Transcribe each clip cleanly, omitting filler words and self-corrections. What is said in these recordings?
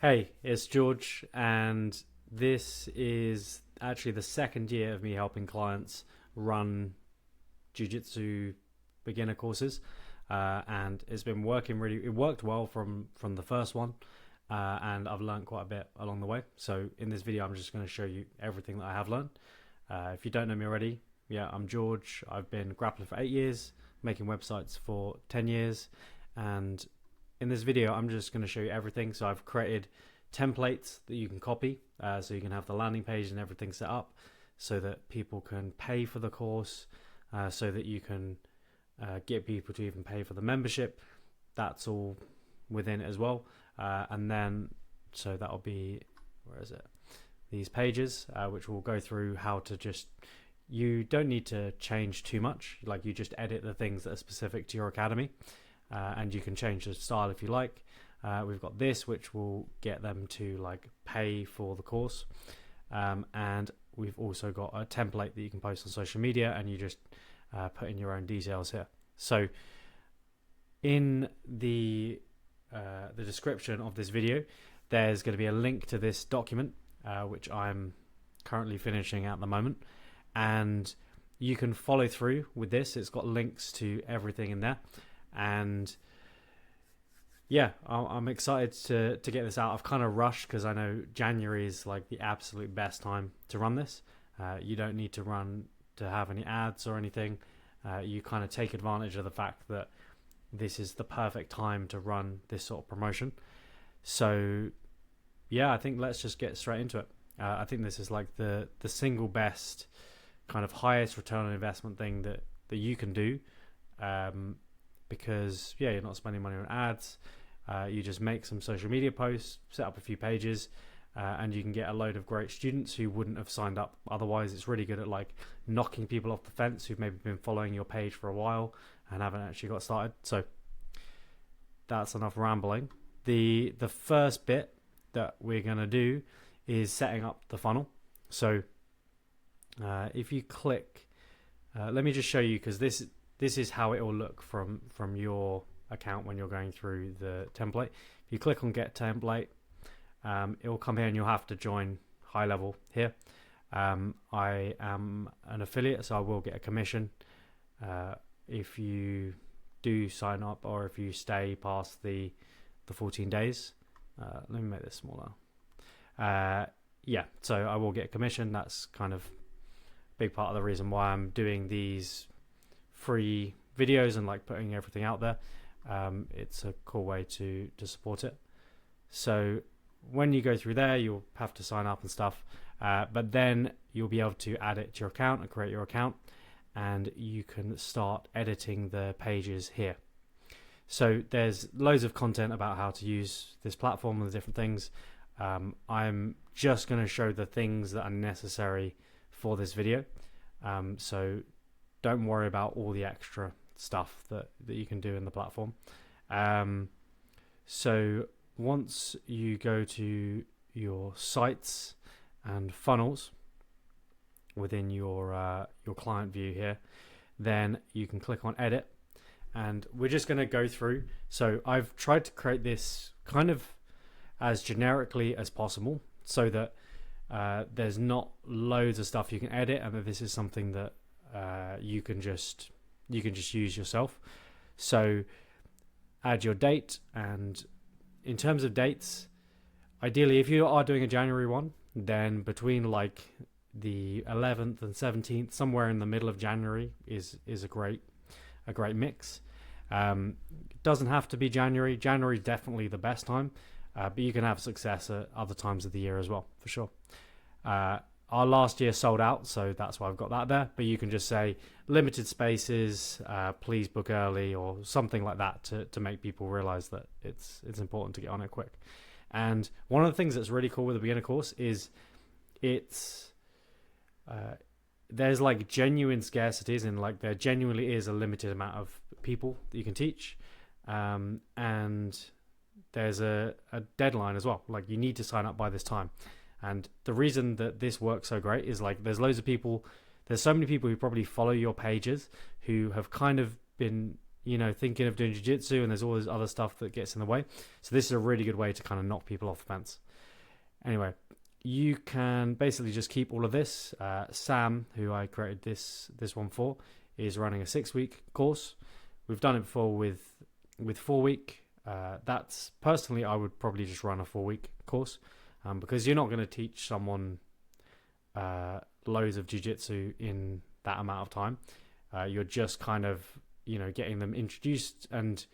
Hey, it's George, and this is actually the second year of me helping clients run jiu-jitsu beginner courses, and it's been working really. It worked well from the first one, and I've learned quite a bit along the way. So in this video, I'm just going to show you everything that I have learned. If you don't know me already, yeah, I'm George. I've been grappling for 8 years, making websites for 10 years, and in this video, I'm just going to show you everything. So I've created templates that you can copy, so you can have the landing page and everything set up so that people can pay for the course, so that you can get people to even pay for the membership. That's all within it as well. And then, so that'll be, where is it? These pages, which will go through how to just, you don't need to change too much. Like, you just edit the things that are specific to your academy. And you can change the style if you like. We've got this, which will get them to like pay for the course. And we've also got a template that you can post on social media, and you just put in your own details here. So in the description of this video, there's going to be a link to this document, which I'm currently finishing at the moment. And you can follow through with this. It's got links to everything in there. And yeah, I'm excited to get this out. I've kind of rushed because I know January is like the absolute best time to run this. You don't need to have any ads or anything. You kind of take advantage of the fact that this is the perfect time to run this sort of promotion. So yeah, I think let's just get straight into it. I think this is like the single best kind of highest return on investment thing that you can do. Because yeah, you're not spending money on ads. You just make some social media posts, set up a few pages, and you can get a load of great students who wouldn't have signed up otherwise. It's really good at like knocking people off the fence who've maybe been following your page for a while and haven't actually got started. So that's enough rambling. The first bit that we're gonna do is setting up the funnel. So if you click, let me just show you, because this is how it will look from your account when you're going through the template. If you click on Get Template, it will come here and you'll have to join high level here. I am an affiliate, so I will get a commission if you do sign up or if you stay past the 14 days. Let me make this smaller. Yeah, so I will get a commission. That's kind of a big part of the reason why I'm doing these free videos and like putting everything out there. It's a cool way to support it. So when you go through there, you'll have to sign up and stuff, but then you'll be able to add it to your account and create your account, and you can start editing the pages here. So there's loads of content about how to use this platform and the different things. I'm just going to show the things that are necessary for this video. So don't worry about all the extra stuff that you can do in the platform. So once you go to your sites and funnels within your client view here, then you can click on edit, and we're just going to go through. So I've tried to create this kind of as generically as possible so that there's not loads of stuff you can edit, and that this is something that you can just use yourself. So add your date, and in terms of dates, ideally if you are doing a January one, then between like the 11th and 17th, somewhere in the middle of January is a great mix. It doesn't have to be January. January is definitely the best time, but you can have success at other times of the year as well, for sure. Our last year sold out, so that's why I've got that there. But you can just say limited spaces, please book early, or something like that to make people realize that it's important to get on it quick. And one of the things that's really cool with the beginner course is there's like genuine scarcities, and like there genuinely is a limited amount of people that you can teach, and there's a deadline as well. Like, you need to sign up by this time. And the reason that this works so great is like there's so many people who probably follow your pages who have kind of been thinking of doing jiu-jitsu, and there's all this other stuff that gets in the way. So this is a really good way to kind of knock people off the fence. Anyway, you can basically just keep all of this. Sam, who I created this one for, is running a 6-week course. We've done it before with 4-week. That's personally, I would probably just run a 4-week course, because you're not going to teach someone loads of jiu-jitsu in that amount of time. You're just kind of getting them introduced, and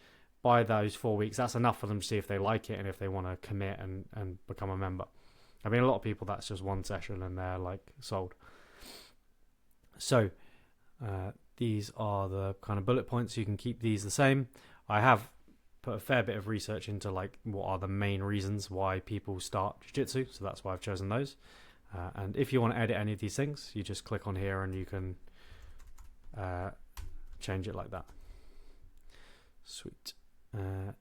by those 4 weeks, that's enough for them to see if they like it and if they want to commit and become a member. I mean, a lot of people, that's just one session and they're like sold. So these are the kind of bullet points. You can keep these the same. I have put a fair bit of research into like what are the main reasons why people start jiu-jitsu, so that's why I've chosen those. And if you want to edit any of these things, you just click on here and you can change it like that. Sweet.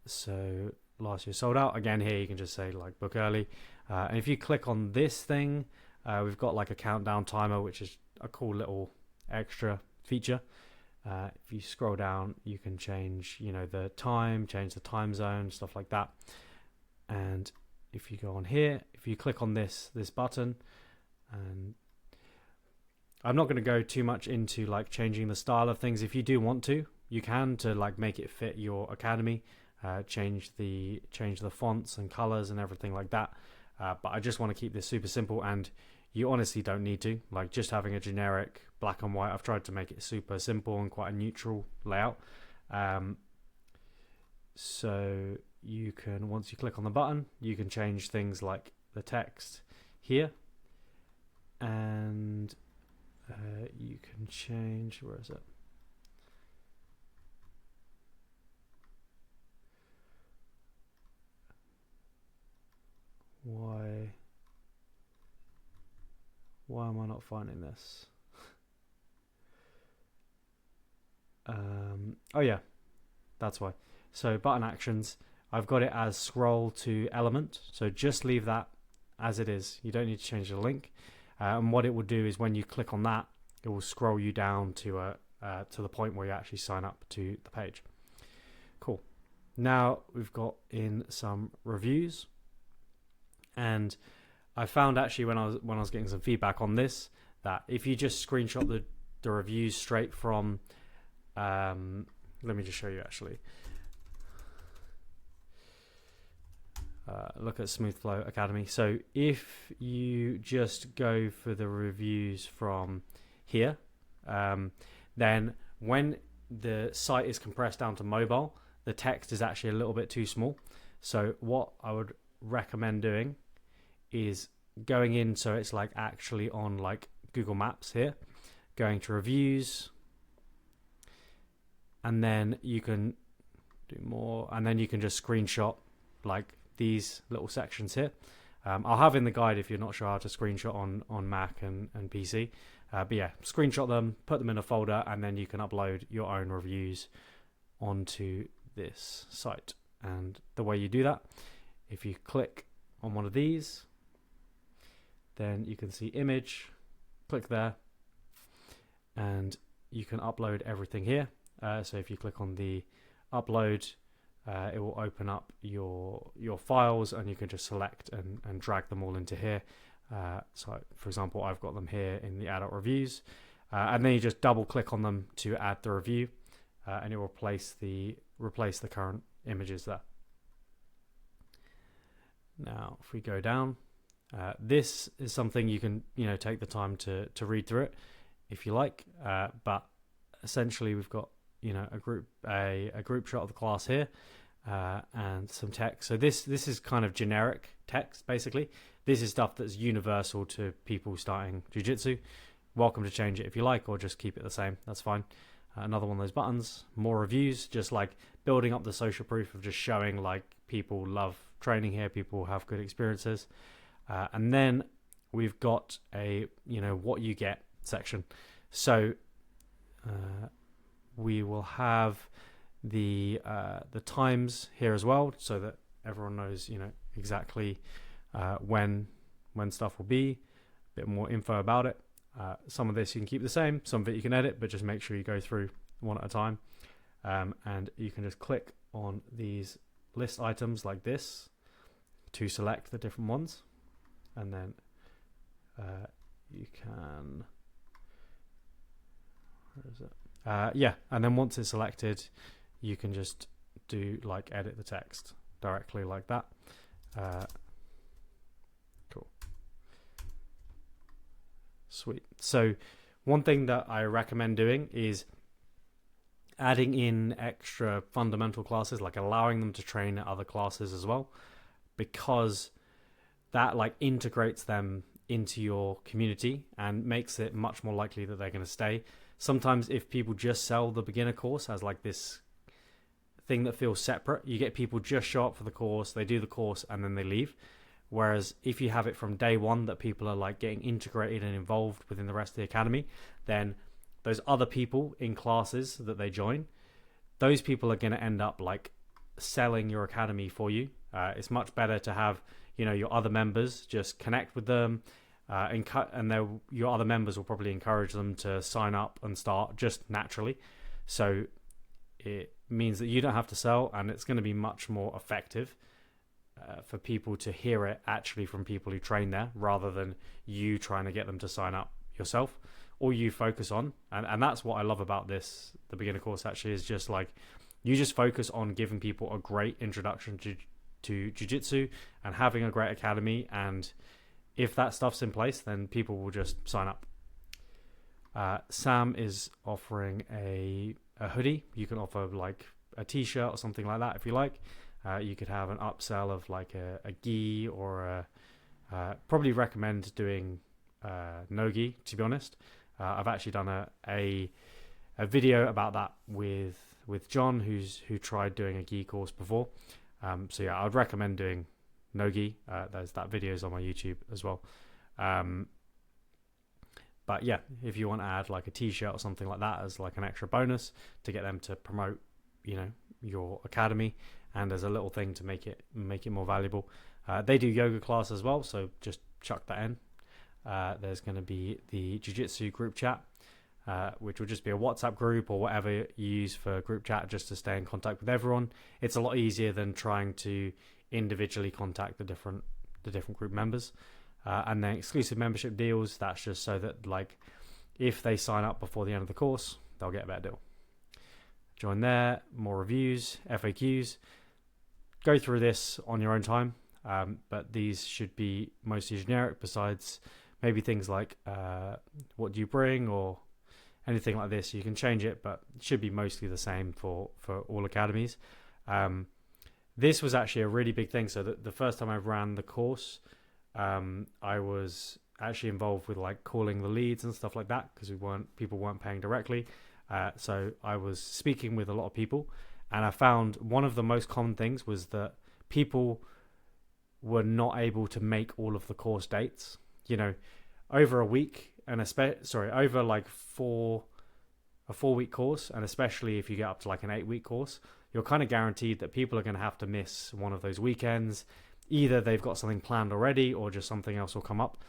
So last year sold out. Again, here you can just say like book early. And if you click on this thing, we've got like a countdown timer, which is a cool little extra feature. If you scroll down, you can change, the time, change the time zone, stuff like that. And if you go on here, if you click on this button, and I'm not going to go too much into like changing the style of things. If you do want to, you can, to like make it fit your academy, change the fonts and colors and everything like that. But I just want to keep this super simple, and you honestly don't need to. Like just having a generic black and white, I've tried to make it super simple and quite a neutral layout. So you can, once you click on the button, you can change things like the text here, and you can change, where is it? Why am I not finding this? Oh yeah, that's why. So button actions, I've got it as scroll to element, so just leave that as it is. You don't need to change the link. And what it will do is when you click on that, it will scroll you down to the point where you actually sign up to the page. Cool. Now we've got in some reviews, and I found actually when I was getting some feedback on this, that if you just screenshot the reviews straight from, let me just show you actually. Look at Smooth Flow Academy. So if you just go for the reviews from here, then when the site is compressed down to mobile, the text is actually a little bit too small. So what I would recommend doing is going in so it's like actually on like Google Maps here, going to reviews, and then you can do more, and then you can just screenshot like these little sections here. I'll have in the guide if you're not sure how to screenshot on Mac and PC. But yeah, screenshot them, put them in a folder, and then you can upload your own reviews onto this site. And the way you do that, if you click on one of these, then you can see image, click there, and you can upload everything here. So if you click on the upload, it will open up your files, and you can just select and drag them all into here. So for example, I've got them here in the adult reviews, and then you just double click on them to add the review, and it will replace the current images there. Now if we go down, this is something you can take the time to read through it if you like, but essentially we've got a group shot of the class here, and some text. So this is kind of generic text. Basically this is stuff that's universal to people starting jiu-jitsu. Welcome to change it if you like, or just keep it the same, that's fine. Another one of those buttons, more reviews, just like building up the social proof of just showing like people love training here, people have good experiences. And then we've got a what you get section. So we will have the times here as well, so that everyone knows exactly when stuff will be. A bit more info about it. Some of this you can keep the same, some of it you can edit, but just make sure you go through one at a time. and you can just click on these list items like this to select the different ones, and then you can, where is it? Yeah, and then once it's selected, you can just do like edit the text directly like that. Cool. Sweet. So one thing that I recommend doing is adding in extra fundamental classes, like allowing them to train at other classes as well, because that like integrates them into your community and makes it much more likely that they're going to stay. Sometimes if people just sell the beginner course as like this thing that feels separate, you get people just show up for the course, they do the course, and then they leave. Whereas if you have it from day one that people are like getting integrated and involved within the rest of the academy, then those other people in classes that they join, those people are going to end up like selling your academy for you. It's much better to have, you know, your other members just connect with them, and your other members will probably encourage them to sign up and start just naturally. So it means that you don't have to sell, and it's going to be much more effective for people to hear it actually from people who train there, rather than you trying to get them to sign up yourself. All you focus on, and that's what I love about this, the beginner course actually, is just like you just focus on giving people a great introduction to jiu-jitsu and having a great academy, and if that stuff's in place, then people will just sign up. Sam is offering a hoodie. You can offer like a t-shirt or something like that if you like. You could have an upsell of like a gi, or probably recommend doing no gi, to be honest. I've actually done a video about that with John, who tried doing a gi course before. So yeah, I'd recommend doing no gi. There's that videos on my YouTube as well. But yeah, if you want to add like a t-shirt or something like that as like an extra bonus to get them to promote, you know, your academy, and as a little thing to make it more valuable. They do yoga class as well, so just chuck that in. There's going to be the jiu-jitsu group chat, which will just be a WhatsApp group or whatever you use for group chat, just to stay in contact with everyone. It's a lot easier than trying to individually contact the different group members. And then exclusive membership deals, that's just so that like if they sign up before the end of the course, they'll get a better deal. Join there, more reviews, FAQs. Go through this on your own time, but these should be mostly generic, besides maybe things like what do you bring or anything like this. You can change it, but it should be mostly the same for all academies. This was actually a really big thing. So the first time I ran the course, I was actually involved with like calling the leads and stuff like that, because people weren't paying directly. So I was speaking with a lot of people, and I found one of the most common things was that people were not able to make all of the course dates. You know, over a week, and over like a 4-week course, and especially if you get up to like an 8-week course, you're kind of guaranteed that people are going to have to miss one of those weekends. Either they've got something planned already, or just something else will come up.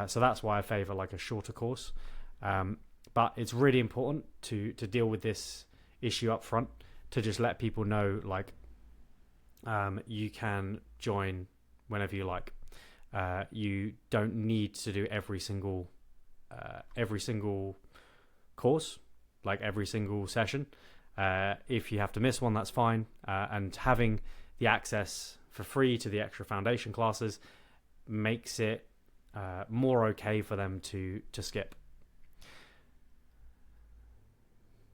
So that's why I favor like a shorter course. But it's really important to deal with this issue up front, to just let people know like you can join whenever you like. You don't need to do every single course, like every single session. If you have to miss one, that's fine. And having the access for free to the extra foundation classes makes it more okay for them to skip.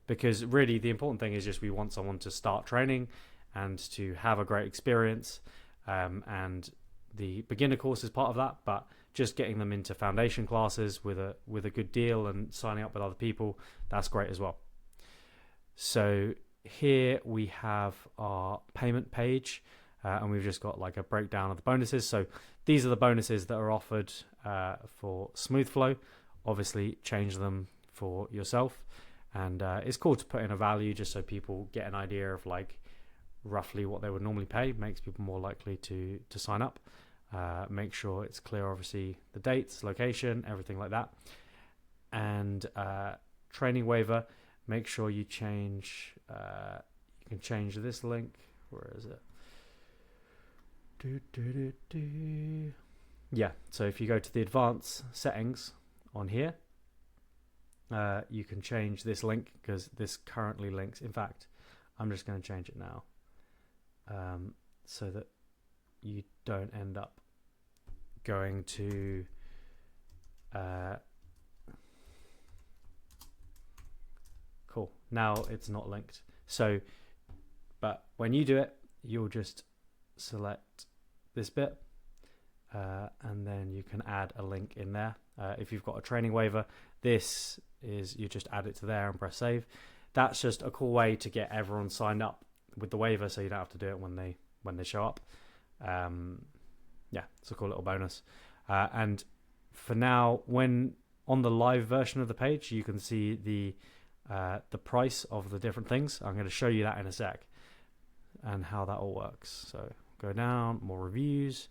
Because really the important thing is just we want someone to start training and to have a great experience, and the beginner course is part of that, but just getting them into foundation classes with a good deal and signing up with other people, that's great as well. So here we have our payment page, and we've just got like a breakdown of the bonuses. So these are the bonuses that are offered for Smooth Flow. Obviously change them for yourself, and it's cool to put in a value just so people get an idea of like roughly what they would normally pay. Makes people more likely to sign up. Make sure it's clear, obviously, the dates, location, everything like that. And training waiver, make sure you change, you can change this link. Where is it? Yeah, so if you go to the advanced settings on here, you can change this link because this currently links. In fact, I'm just going to change it now, so that you don't end up going to cool. Now it's not linked. So, but when you do it, you'll just select this bit, and then you can add a link in there. If you've got a training waiver, this is, you just add it to there and press save. That's just a cool way to get everyone signed up with the waiver, so you don't have to do it when they show up. Yeah, it's a cool little bonus. And for now, when on the live version of the page, you can see the price of the different things. I'm going to show you that in a sec and how that all works. So go down, more reviews,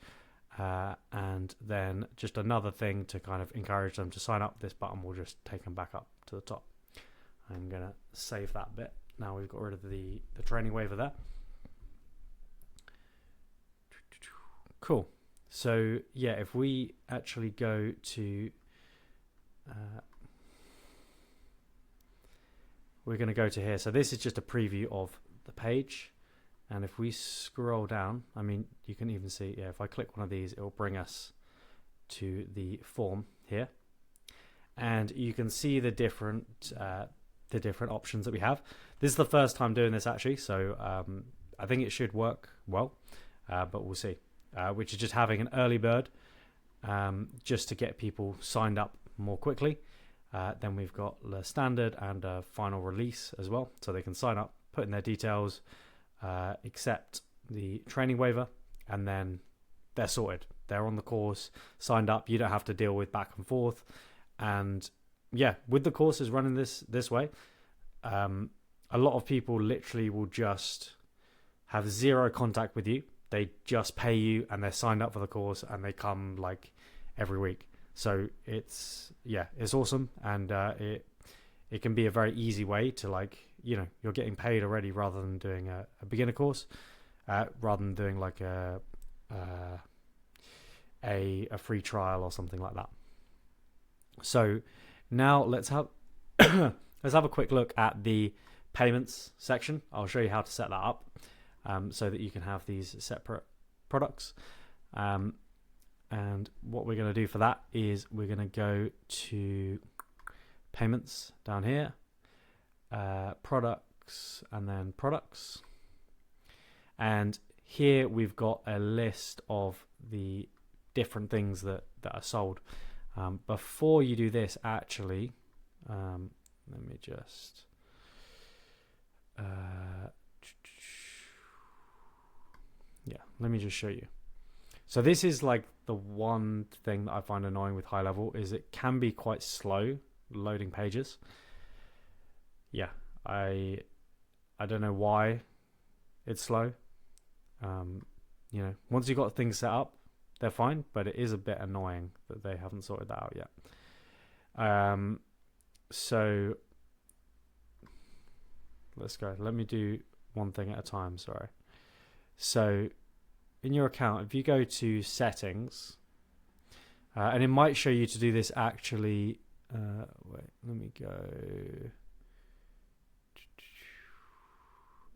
and then just another thing to kind of encourage them to sign up. This button will just take them back up to the top. I'm going to save that bit. Now we've got rid of the training waiver there. Cool. So yeah, if we actually go to, we're going to go to here. So this is just a preview of the page. And if we scroll down, I mean, you can even see, yeah, if I click one of these, it will bring us to the form here. And you can see the different options that we have. This is the first time doing this actually, so I think it should work well, but we'll see. Which is just having an early bird, just to get people signed up more quickly. Then we've got the standard and a final release as well, so they can sign up, put in their details, accept the training waiver, and then they're sorted. They're on the course, signed up. You don't have to deal with back and forth. And yeah, with the courses running this way, a lot of people literally will just have zero contact with you. They just pay you and they're signed up for the course and they come like every week. So it's awesome. And it can be a very easy way to, like, you know, you're getting paid already rather than doing a beginner course, rather than doing like a free trial or something like that. So now let's have a quick look at the payments section. I'll show you how to set that up, so that you can have these separate products. And what we're going to do for that is we're going to go to payments down here, products, and then products. And here we've got a list of the different things that are sold. Before you do this, actually, let me just let me just show you. So this is like the one thing that I find annoying with high level, is it can be quite slow loading pages. Yeah, I don't know why it's slow. You know, once you've got things set up, they're fine, but it is a bit annoying that they haven't sorted that out yet. So let's go. Let me do one thing at a time, sorry. So in your account, if you go to settings, and it might show you to do this actually, wait, let me go,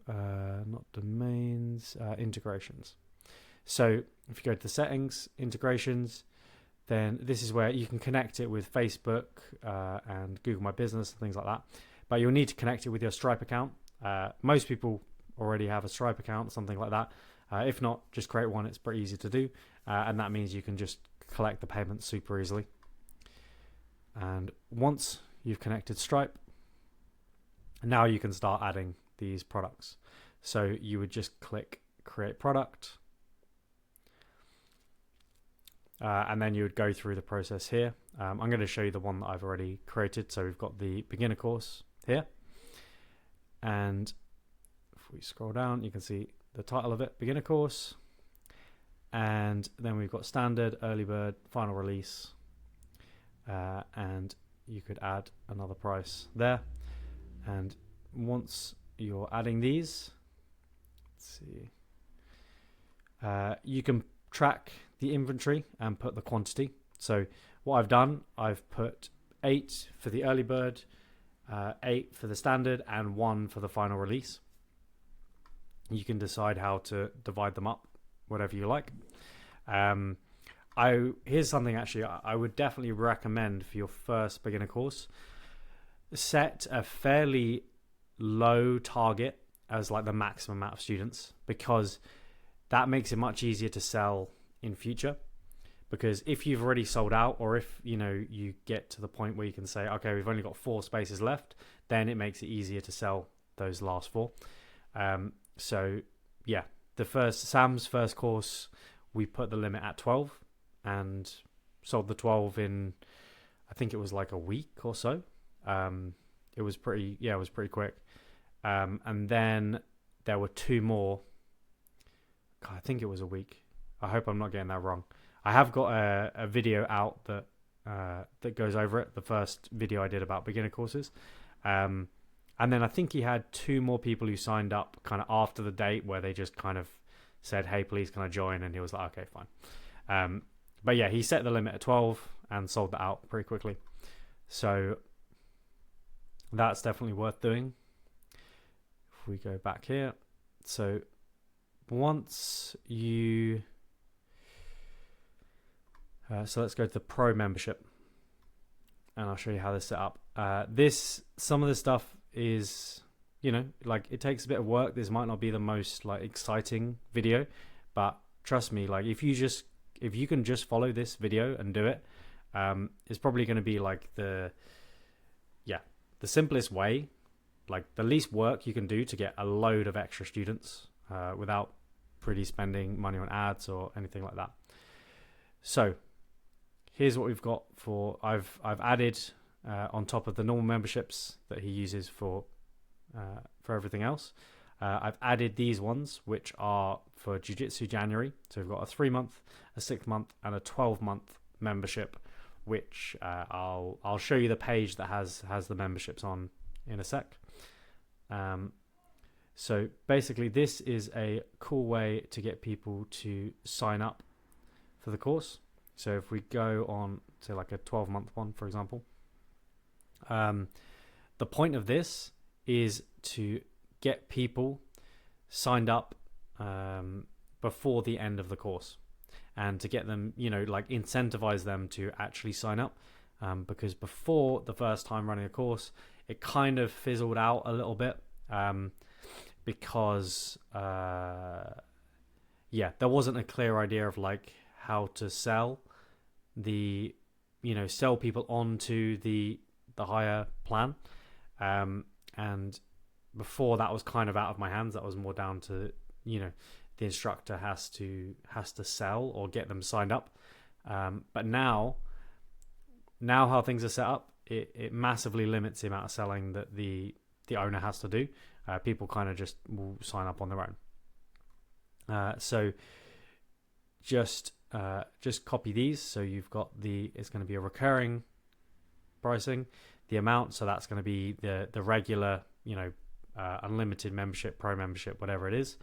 not domains, integrations. So if you go to the settings, integrations, then this is where you can connect it with Facebook and Google My Business and things like that. But you'll need to connect it with your Stripe account. Most people already have a Stripe account, something like that. If not, just create one. It's pretty easy to do. And that means you can just collect the payments super easily. And once you've connected Stripe, now you can start adding these products. So you would just click create product. And then you would go through the process here. I'm going to show you the one that I've already created. So we've got the beginner course here. And if we scroll down, you can see the title of it, beginner course. And then we've got standard, early bird, final release. And you could add another price there. And once you're adding these, let's see, you can track the inventory and put the quantity. So what I've done, I've put 8 for the early bird, 8 for the standard, and 1 for the final release. You can decide how to divide them up, whatever you like. Here's something actually I would definitely recommend for your first beginner course. Set a fairly low target as like the maximum amount of students, because that makes it much easier to sell in future. Because if you've already sold out, or if you get to the point where you can say, okay, we've only got 4 spaces left, then it makes it easier to sell those last 4. So yeah, Sam's first course, we put the limit at 12 and sold the 12 in, I think it was like a week or so. It was pretty quick. And then there were 2 more. God, I think it was a week. I hope I'm not getting that wrong. I have got a video out that goes over it. The first video I did about beginner courses. And then I think he had 2 more people who signed up kind of after the date, where they just kind of said, hey, please can I join? And he was like, okay, fine. But yeah, he set the limit at 12 and sold that out pretty quickly. So that's definitely worth doing. If we go back here. So once you... so let's go to the pro membership. And I'll show you how this is set up. Some of the stuff is, like, it takes a bit of work. This might not be the most like exciting video, but trust me, like if you can just follow this video and do it, it's probably going to be like the simplest way, like the least work you can do to get a load of extra students without really spending money on ads or anything like that. So here's what we've got for, I've added on top of the normal memberships that he uses for everything else. I've added these ones, which are for Jiu-Jitsu January. So we've got a 3-month, a 6-month, and a 12-month membership, which I'll show you the page that has the memberships on in a sec. So basically, this is a cool way to get people to sign up for the course. So if we go on to like a 12-month one, for example, the point of this is to get people signed up before the end of the course, and to get them, like incentivize them to actually sign up, because before the first time running a course, it kind of fizzled out a little bit, because there wasn't a clear idea of like how to sell sell people onto the higher plan, and before that was kind of out of my hands. That was more down to the instructor has to sell or get them signed up, but now how things are set up, it massively limits the amount of selling that the owner has to do. People kind of just will sign up on their own. So just copy these. So you've got it's going to be a recurring pricing, the amount. So that's going to be the regular, unlimited membership, pro membership, whatever it is.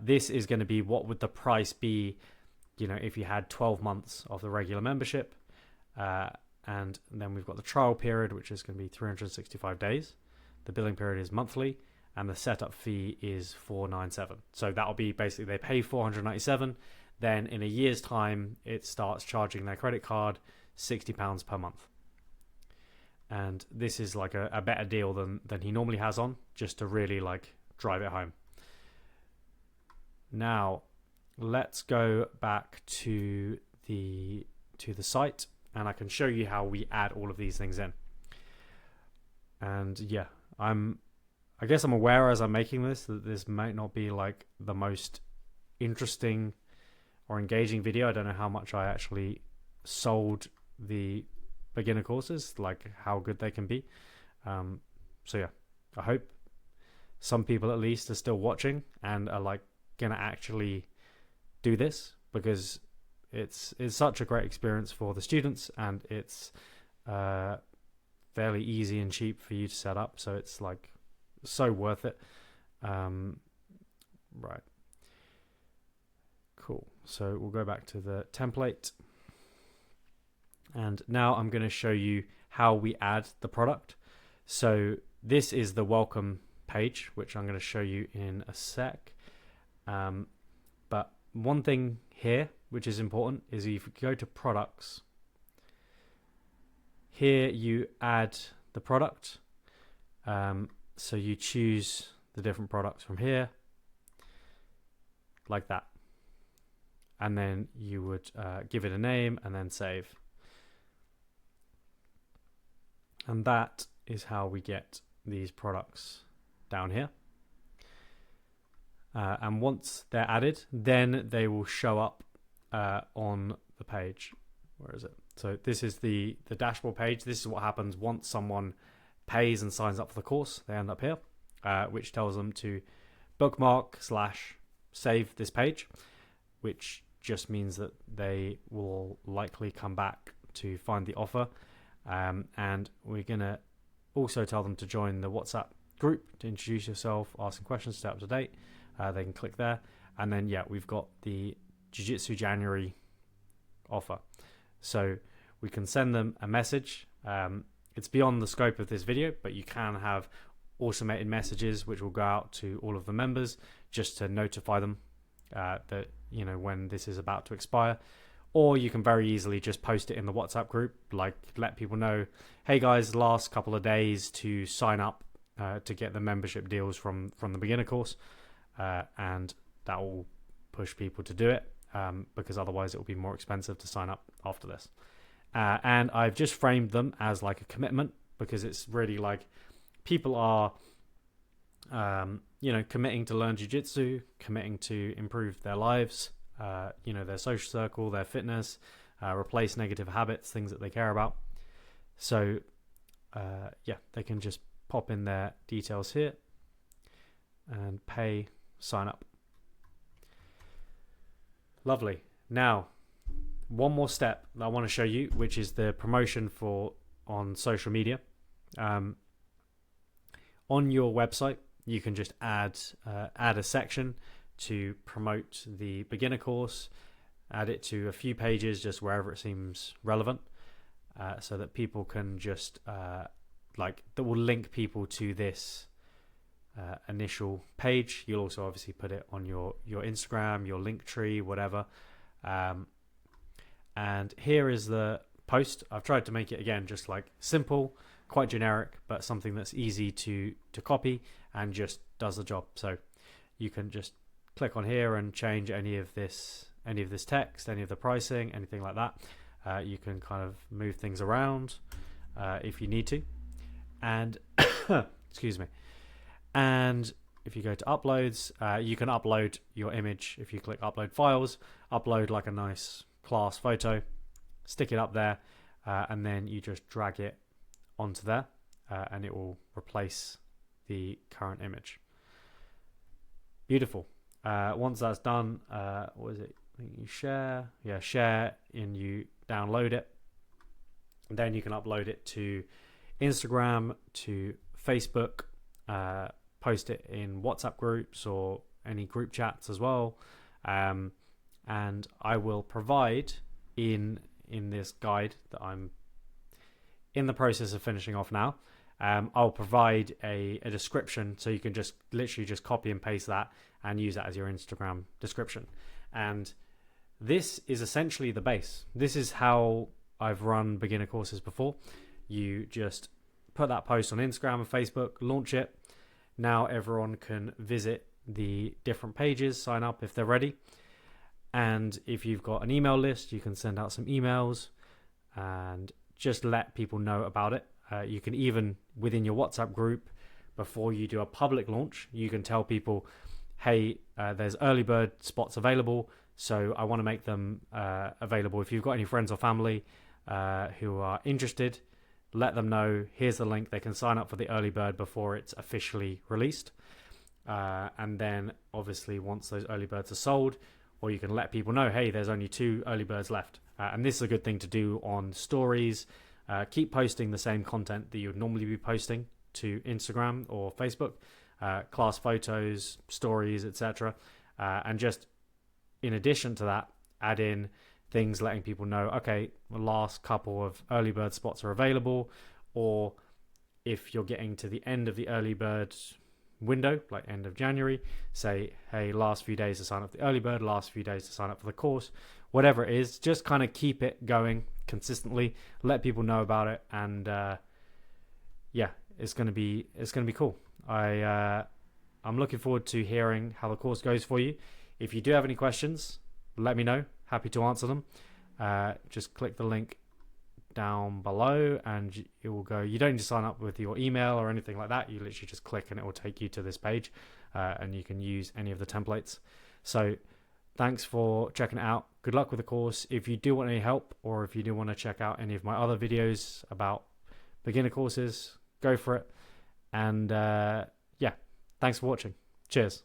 This is going to be what would the price be, if you had 12 months of the regular membership. And then we've got the trial period, which is going to be 365 days. The billing period is monthly, and the setup fee is $497. So that'll be basically, they pay $497. Then in a year's time, it starts charging their credit card £60 per month. And this is like a better deal than he normally has on, just to really like drive it home. Now, let's go back to the site, and I can show you how we add all of these things in. And yeah, I guess I'm aware as I'm making this that this might not be like the most interesting or engaging video. I don't know how much I actually sold the beginner courses, like how good they can be. So yeah, I hope some people at least are still watching and are like gonna actually do this, because it's such a great experience for the students, and it's fairly easy and cheap for you to set up, so it's like so worth it. Right, cool. So we'll go back to the template, and now I'm going to show you how we add the product. So this is the welcome page, which I'm going to show you in a sec. But one thing here which is important is if you go to products, here you add the product. So you choose the different products from here, like that. And then you would give it a name and then save. And that is how we get these products down here. And once they're added, then they will show up on the page. Where is it? So this is the dashboard page. This is what happens once someone pays and signs up for the course. They end up here, which tells them to bookmark/save this page, which just means that they will likely come back to find the offer. And we're going to also tell them to join the WhatsApp group to introduce yourself, ask some questions, stay up to date. They can click there. And then, yeah, we've got the Jiu-Jitsu January offer. So we can send them a message. It's beyond the scope of this video, but you can have automated messages which will go out to all of the members just to notify them that, you know, when this is about to expire. Or you can very easily just post it in the WhatsApp group, like let people know, hey guys, last couple of days to sign up to get the membership deals from the beginner course. And that will push people to do it because otherwise it will be more expensive to sign up after this. And I've just framed them as like a commitment because it's really like people are, you know, committing to learn jiu-jitsu, committing to improve their lives, you know, their social circle, their fitness, replace negative habits, things that they care about. So, yeah, they can just pop in their details here and pay, sign up. Lovely. Now, one more step that I want to show you, which is the promotion on social media. On your website, you can just add a section to promote the beginner course, add it to a few pages just wherever it seems relevant, so that people can just that will link people to this initial page. You'll also obviously put it on your Instagram, your link tree, whatever. And here is the post. I've tried to make it again just like simple, quite generic, but something that's easy to copy and just does the job. So you can just click on here and change any of this text, any of the pricing, anything like that. You can kind of move things around if you need to. And excuse me. And if you go to uploads, you can upload your image. If you click upload files, upload like a nice class photo, stick it up there, and then you just drag it onto there, and it will replace the current image. Beautiful. Once that's done, what is it? You share, share, and you download it. And then you can upload it to Instagram, to Facebook, post it in WhatsApp groups or any group chats as well. And I will provide in this guide that I'm in the process of finishing off now. I'll provide a description, so you can just literally just copy and paste that and use that as your Instagram description. And this is essentially the base. This is how I've run beginner courses before. You just put that post on Instagram and Facebook, launch it. Now everyone can visit the different pages, sign up if they're ready. And if you've got an email list, you can send out some emails and just let people know about it. You can even, within your WhatsApp group, before you do a public launch, you can tell people, hey, there's early bird spots available, so I want to make them available. If you've got any friends or family who are interested, let them know. Here's the link. They can sign up for the early bird before it's officially released. And then, obviously, once those early birds are sold, or you can let people know, hey, there's only 2 early birds left. And this is a good thing to do on stories, Keep posting the same content that you would normally be posting to Instagram or Facebook, class photos, stories, etc. And just in addition to that, add in things letting people know, okay, the last couple of early bird spots are available, or if you're getting to the end of the early bird window, like end of January, say, hey, last few days to sign up for the early bird, last few days to sign up for the course, whatever it is, just kind of keep it going consistently, let people know about it, and it's gonna be cool. I'm looking forward to hearing how the course goes for you. If you do have any questions, let me know. Happy to answer them. Just click the link down below and it will go. You don't need to sign up with your email or anything like that. You literally just click and it will take you to this page, and you can use any of the templates. So thanks for checking it out. Good luck with the course. If you do want any help, or if you do want to check out any of my other videos about beginner courses, go for it. And thanks for watching. Cheers.